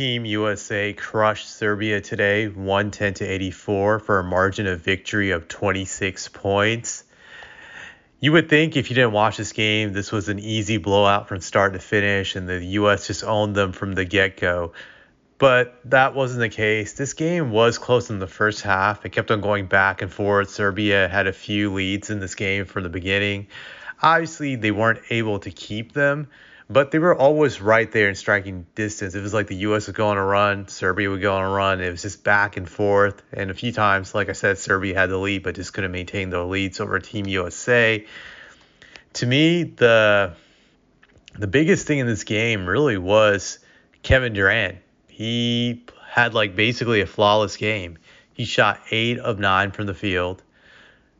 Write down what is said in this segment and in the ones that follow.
Team USA crushed Serbia today, 110-84 for a margin of victory of 26 points. You would think if you didn't watch this game, this was an easy blowout from start to finish and the US just owned them from the get-go. But that wasn't the case. This game was close in the first half. It kept on going back and forth. Serbia had a few leads in this game from the beginning. Obviously, they weren't able to keep them, but they were always right there in striking distance. It was like the U.S. would go on a run, Serbia would go on a run. It was just back and forth. And a few times, like I said, Serbia had the lead, but just couldn't maintain the leads over Team USA. To me, the biggest thing in this game really was Kevin Durant. He had like basically a flawless game. He shot 8 of 9 from the field,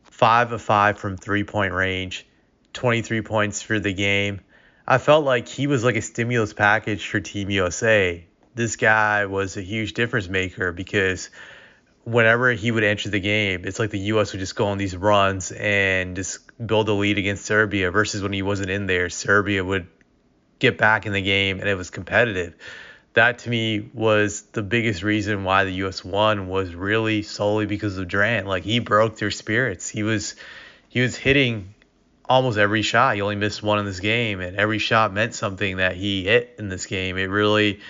5 of 5 from 3-point range, 23 points for the game. I felt like he was like a stimulus package for Team USA. This guy was a huge difference maker because whenever he would enter the game, it's like the U.S. would just go on these runs and just build a lead against Serbia versus when he wasn't in there, Serbia would get back in the game and it was competitive. That to me was the biggest reason why the U.S. won was really solely because of Durant. Like he broke their spirits. He was hitting almost every shot. He only missed one in this game, and every shot meant something that he hit in this game. It really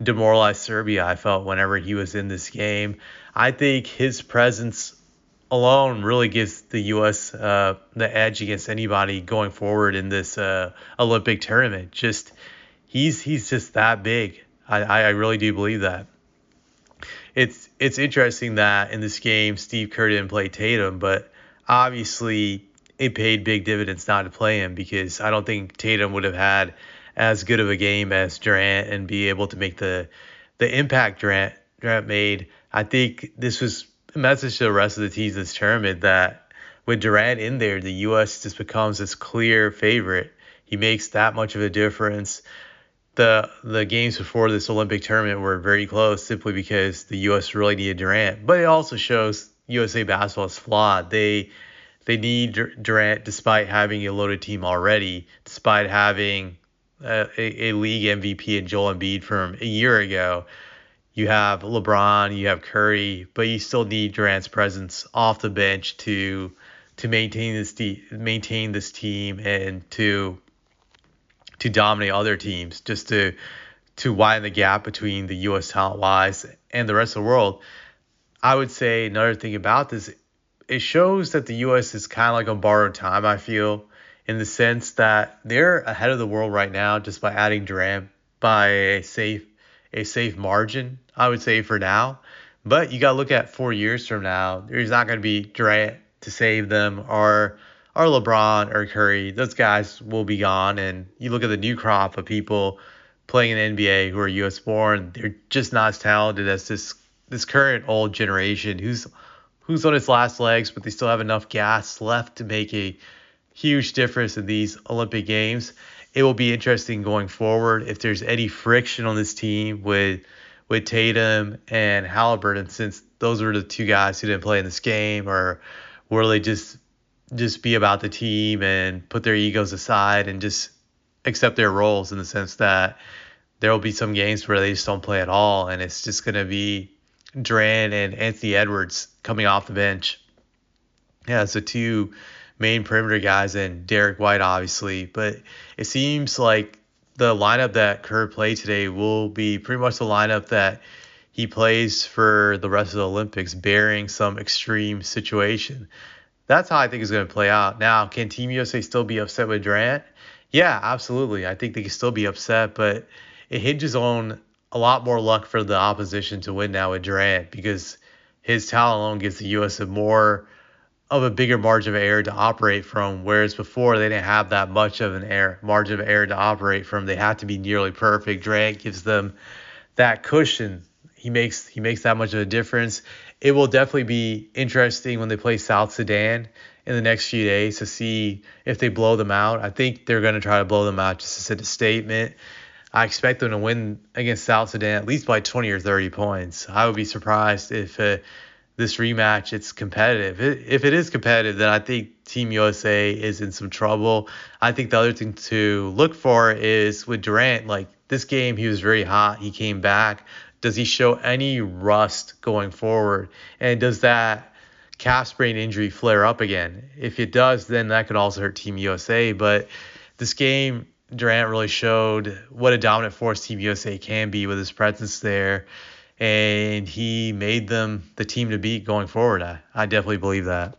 demoralized Serbia, I felt, whenever he was in this game. I think his presence alone really gives the U.S. The edge against anybody going forward in this Olympic tournament. Just he's just that big. I really do believe that. It's interesting that in this game Steve Kerr didn't play Tatum, but obviously it paid big dividends not to play him because I don't think Tatum would have had as good of a game as Durant and be able to make the impact Durant made. I think this was a message to the rest of the teams in this tournament that with Durant in there, the U.S. just becomes this clear favorite. He makes that much of a difference. The games before this Olympic tournament were very close simply because the U.S. really needed Durant. But it also shows USA basketball is flawed. They need Durant despite having a loaded team already, despite having a league MVP in Joel Embiid from a year ago. You have LeBron, you have Curry, but you still need Durant's presence off the bench to maintain this team and to dominate other teams, just to widen the gap between the U.S. talent-wise and the rest of the world. I would say another thing about this, it shows that the U.S. is kind of like on borrowed time, I feel, in the sense that they're ahead of the world right now just by adding Durant by a safe margin, I would say, for now. But you got to look at 4 years from now. There's not going to be Durant to save them or LeBron or Curry. Those guys will be gone. And you look at the new crop of people playing in the NBA who are U.S. born. They're just not as talented as this current old generation who's on its last legs, but they still have enough gas left to make a huge difference in these Olympic Games. It will be interesting going forward if there's any friction on this team with Tatum and Halliburton, since those were the two guys who didn't play in this game, or will they just be about the team and put their egos aside and just accept their roles, in the sense that there will be some games where they just don't play at all, and it's just going to be Durant and Anthony Edwards coming off the bench. Yeah, so two main perimeter guys and Derek White, obviously. But it seems like the lineup that Kerr played today will be pretty much the lineup that he plays for the rest of the Olympics, bearing some extreme situation. That's how I think it's going to play out. Now, can Team USA still be upset with Durant? Yeah, absolutely. I think they can still be upset, but it hinges on a lot more luck for the opposition to win now with Durant, because his talent alone gives the U.S. a bigger margin of error to operate from, whereas before they didn't have that much of an margin of error to operate from. They had to be nearly perfect. Durant gives them that cushion. He makes that much of a difference. It will definitely be interesting when they play South Sudan in the next few days to see if they blow them out. I think they're going to try to blow them out just to send a statement. I expect them to win against South Sudan at least by 20 or 30 points. I would be surprised if this rematch, it's competitive. If it is competitive, then I think Team USA is in some trouble. I think the other thing to look for is with Durant, like this game, he was very hot. He came back. Does he show any rust going forward? And does that calf sprain injury flare up again? If it does, then that could also hurt Team USA. But this game, Durant really showed what a dominant force Team USA can be with his presence there, and he made them the team to beat going forward. I definitely believe that.